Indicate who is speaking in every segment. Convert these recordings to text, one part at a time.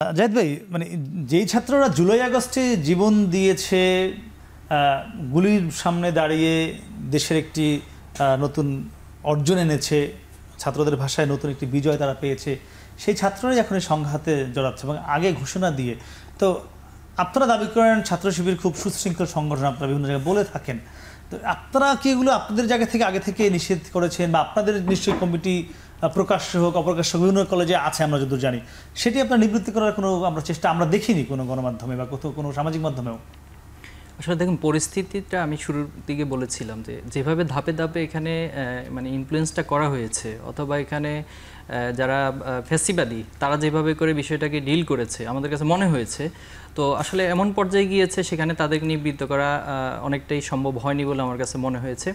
Speaker 1: জাহিদ ভাই, মানে যেই ছাত্ররা জুলাই আগস্টে জীবন দিয়েছে, গুলির সামনে দাঁড়িয়ে দেশের একটি নতুন অর্জন এনেছে, ছাত্রদের ভাষায় নতুন একটি বিজয় তারা পেয়েছে, সেই ছাত্ররাই এখন এই সংঘাতে জড়াচ্ছে এবং আগে ঘোষণা দিয়ে। তো আপনারা দাবি করেন ছাত্র শিবির খুব সুশৃঙ্খল সংগঠন, আপনারা বিভিন্ন জায়গায় বলে থাকেন। তো আপনারা কি এগুলো আপনাদের জায়গা থেকে আগে থেকে নিষেধ করেছেন, বা আপনাদের নিশ্চয়ই কমিটি প্রকাশ্য হোক অপ্রকাশ্য বিভিন্ন কলেজে আছে আমরা যতদূর জানি, সেটি আপনার নিবৃত্তি করার কোনো আমরা দেখিনি কোনো গণমাধ্যমে বা কোথাও কোনো সামাজিক মাধ্যমেও?
Speaker 2: আসলে দেখুন, পরিস্থিতিটা আমি শুরুর দিকে বলেছিলাম যে যেভাবে ধাপে ধাপে এখানে মানে ইনফ্লুয়েন্সটা করা হয়েছে, অথবা এখানে যারা ফ্যাসিবাদী তারা যেভাবে করে বিষয়টাকে ডিল করেছে আমাদের কাছে মনে হয়েছে, তো আসলে এমন পর্যায়ে গিয়েছে সেখানে তাদেরকে নিবৃত্ত করা অনেকটাই সম্ভব হয়নি বলে আমার কাছে মনে হয়েছে।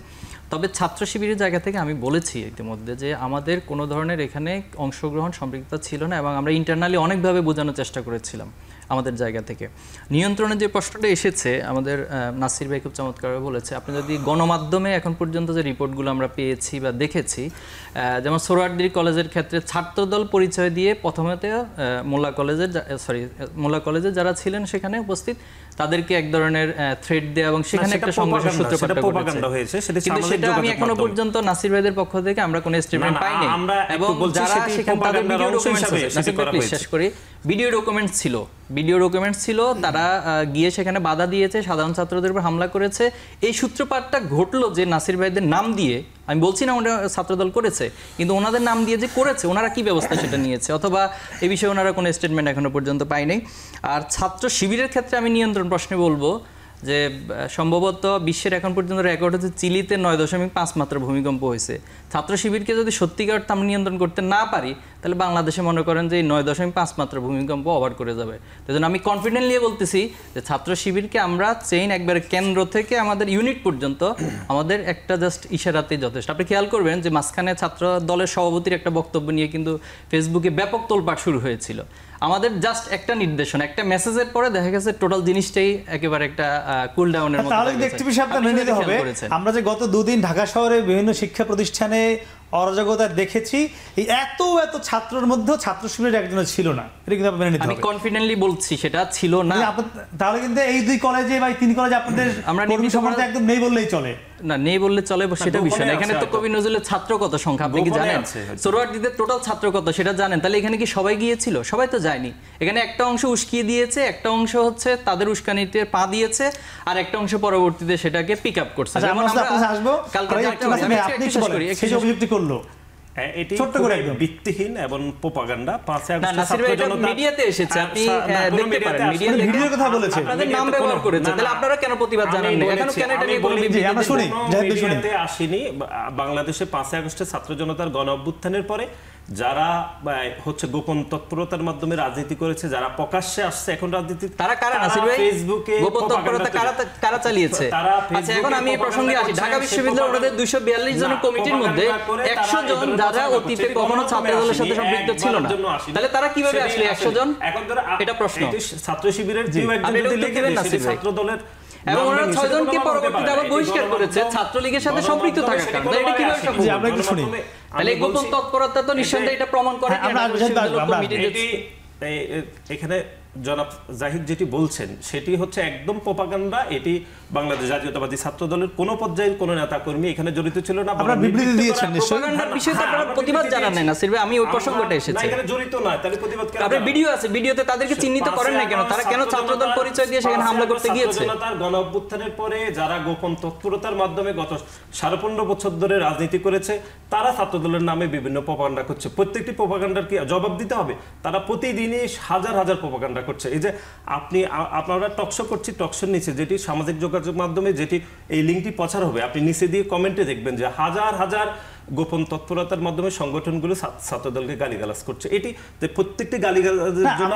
Speaker 2: তবে ছাত্র শিবিরের জায়গা থেকে আমি বলেছি ইতিমধ্যে যে আমাদের কোনো ধরনের এখানে অংশগ্রহণ সম্পৃক্ততা ছিল না, এবং আমরা ইন্টারনালি অনেকভাবে বোঝানোর চেষ্টা করেছিলাম আমাদের জায়গা থেকে। নিয়ন্ত্রণের যে প্রশ্নটা এসেছে, আমাদের নাসির ভাই খুব চমৎকারভাবে বলেছে, আপনি যদি গণমাধ্যমে এখন পর্যন্ত যে রিপোর্টগুলো আমরা পেয়েছি বা দেখেছি, যেমন সোহরাওয়ার্দী কলেজের ক্ষেত্রে ছাত্রদল পরিচয় দিয়ে প্রথমেতে মোল্লা কলেজের যারা ছিলেন সেখানে উপস্থিত তাদেরকে এক ধরনের থ্রেড দেয়া এবং সেখানে একটা সংঘর্ষের সূত্রপাত হয়েছে। কিন্তু সেটা আমি এখনো পর্যন্ত নাসির ভাইদের পক্ষ থেকে আমরা কোনো স্টেটমেন্ট পাইনি, এবং যারা সেখানে তাদের ভিডিও ডকুমেন্টস আছে, নাসির ভাই প্লিজ শেষ করি, ভিডিও ডকুমেন্টস ছিল, তারা গিয়ে সেখানে বাধা দিয়েছে, সাধারণ ছাত্রদের উপর হামলা করেছে। এই সূত্রপাতটা ঘটলো যে নাসির ভাইদের নাম দিয়ে, আমি বলছি না ওনারা ছাত্রদল করেছে, কিন্তু ওনাদের নাম দিয়ে যে করেছে ওনারা কি ব্যবস্থা সেটা নিয়েছে, অথবা এই বিষয়ে ওনারা কোনো স্টেটমেন্ট এখনো পর্যন্ত পায়নি। আর ছাত্র শিবিরের ক্ষেত্রে আমি নিয়ন্ত্রণ প্রশ্নে বলবো যে সম্ভবত বিশ্বের এখন পর্যন্ত রেকর্ড হচ্ছে চিলিতে 9.5 মাত্রা ভূমিকম্প হয়েছে। ছাত্র শিবিরকে যদি সত্যিকার অর্থে আমরা নিয়ন্ত্রণ করতে না পারি, তাহলে বাংলাদেশে মনে করেন যে এই 9.5 মাত্রা ভূমিকম্প ওভার করে যাবে। সেই জন্য আমি কনফিডেন্টলি বলতেছি যে ছাত্র শিবিরকে আমরা চেইন একবারে কেন্দ্র থেকে আমাদের ইউনিট পর্যন্ত আমাদের একটা জাস্ট ইশারাতেই যথেষ্ট। আপনি খেয়াল করবেন যে মাঝখানে ছাত্র দলের সভাপতির একটা বক্তব্য নিয়ে কিন্তু ফেসবুকে ব্যাপক তোলপাড় শুরু হয়েছিল। আমাদের জাস্ট একটা নির্দেশনা, একটা মেসেজের পরে দেখা গেছে টোটাল জিনিসটাই একেবারে একটা কুল ডাউনের মতো।
Speaker 1: তাহলে একটি বিষয় আপনার মেনে নিতে হবে, আমরা যে গত দুদিন ঢাকা শহরে বিভিন্ন শিক্ষা প্রতিষ্ঠানে অরাজকতা দেখেছি, এই এত ছাত্রের মধ্যে ছাত্র শিবিরের একজনও ছিল না, এটা কিন্তু মেনে নিতে হবে।
Speaker 2: আমি কনফিডেন্টলি বলছি সেটা ছিল না।
Speaker 1: তাহলে কিন্তু এই দুই কলেজে বা 3 কলেজে আপনাদের আমরা কর্মী সমর্থন একদম নেই বললেই চলে।
Speaker 2: না, নেই বললে চলে সেটা বিষয় না। এখানে তো কবি নজরুলের ছাত্র কত সংখ্যা আপনি কি জানেন? সোহরাওয়ার্দীতে টোটাল ছাত্র কত সেটা জানেন? তাহলে এখানে কি সবাই গিয়েছিল? সবাই তো যায়নি। এখানে একটা অংশ উস্কিয়ে দিয়েছে, একটা অংশ হচ্ছে তাদের উস্কানিতে পা দিয়েছে, আর একটা অংশ পরবর্তীতে সেটাকে পিক আপ করছে।
Speaker 1: যেমন আমরা আসবো কালকে আপনি শেষ করি সেই অভিযোগটি করলো,
Speaker 3: এটি ভিত্তিহীন এবং প্রোপাগান্ডা। 5
Speaker 2: আগস্ট মিডিয়াতে এসেছে, আপনি দেখতে পারেন
Speaker 1: মিডিয়ার কথা বলেছে,
Speaker 2: আপনাদের নাম ব্যবহার করেছে, তাহলে আপনারা কেন প্রতিবাদ জানান না? এখনো কেন এটা নিয়ে কোনো বিবৃতি
Speaker 1: আমরা শুনি?
Speaker 3: মিডিয়াতে আসেনি। বাংলাদেশে 5 আগস্টে ছাত্র জনতার গণ অভ্যুত্থানের পরে যারা হচ্ছে গোপন তৎপরতার মাধ্যমে রাজনীতি করেছে, যারা প্রকাশ্যে আসছে এখন রাজনীতি,
Speaker 2: তারা কারা? নাসির ভাই, ফেসবুকে গোপন তৎপরতা কারা চালিয়েছে? আচ্ছা, এখন আমি এই প্রসঙ্গে আসি। ঢাকা বিশ্ববিদ্যালয়ের ওনাদের 242 জনের কমিটির মধ্যে 100 জন যারা অতীতে কখনো ছাত্র দলের সাথে সম্পৃক্ত ছিল না, তাহলে তারা কিভাবে আসলে 100 জন? এটা প্রশ্ন।
Speaker 3: ছাত্র শিবিরের কেউ একজন যদি লিখে দেন ছাত্র দলের,
Speaker 2: এবং ওনারা 6 জনকে পরবর্তীতে আবার বহিষ্কার করেছে ছাত্রলীগের সাথে সম্পৃক্ত থাকার কারণে। এটা কিভাবে সম্ভব?
Speaker 1: আমরা একটু শুনি।
Speaker 2: তাহলে গোপন তৎপরতা তো নিঃসন্দেহে এটা প্রমাণ করে।
Speaker 3: এখানে জনাব জাহিদ যেটি বলছেন সেটি হচ্ছে একদম প্রোপাগান্ডা। এটি বাংলাদেশ জাতীয়তাবাদী ছাত্র দলের কোনো পর্যায়ের কোনো নেতা কর্মী এখানে জড়িত ছিল না।
Speaker 1: আপনারা বিবৃতি দিয়েছেন নিশ্চয়ই,
Speaker 2: প্রোপাগান্ডার বিষয়ে তো আপনারা প্রতিবাদ জানান না নাসির ভাই। আমি ওই প্রসঙ্গটা এসেছে,
Speaker 3: এখানে জড়িত না, তাহলে প্রতিবাদ কেন?
Speaker 2: আপনার ভিডিও আছে, ভিডিওতে তাদেরকে চিহ্নিত করেন না কেন? তারা কেন ছাত্র দল পরিচয় দিয়ে সেখানে হামলা করতে গিয়েছে?
Speaker 3: জনতার গণ অভ্যুত্থানের পরে যারা গোপন তৎপরতার মাধ্যমে গত 15.5 বছর ধরে রাজনীতি করেছে, তারা ছাত্র দলের নামে বিভিন্ন প্রোপাগান্ডা করছে। প্রত্যেকটি প্রোপাগান্ডার কি জবাব দিতে হবে? তারা প্রতিদিনই হাজার হাজার প্রোপাগান্ডা করছে। এই যে আপনারা টকশো করছি, টকশোর নিচে যেটি সামাজিক যোগাযোগ মাধ্যমে যেটি এই লিঙ্কটি প্রচার হবে, আপনি নিচে দিয়ে কমেন্টে দেখবেন যে হাজার হাজার গোপন তৎপরতার মাধ্যমে সংগঠনগুলো ছাত্রদলকে গালিগালাজ করছে। এটি প্রত্যেকটি গালিগালাজের জন্য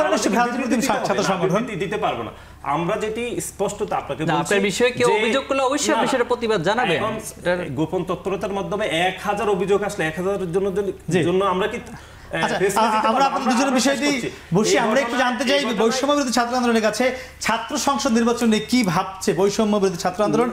Speaker 3: দিতে পারবো না। আমরা যেটি স্পষ্টত আপনাকে বলছি,
Speaker 2: বিষয়ে কেউ অভিযোগ করলে অবশ্যই বিষয়ের প্রতিবাদ জানাবেন।
Speaker 3: গোপন তৎপরতার মাধ্যমে 1000 অভিযোগ আসলে 1000-এর জন্য আমরা কি
Speaker 1: আমরা আপনাদের দুজনের বিষয়টি বসে আমরা একটু জানতে চাই বৈষম্য বিরোধী ছাত্র আন্দোলনের কাছে ছাত্র সংসদ নির্বাচন নিয়ে কি ভাবছে বৈষম্য বিরোধী ছাত্র আন্দোলন।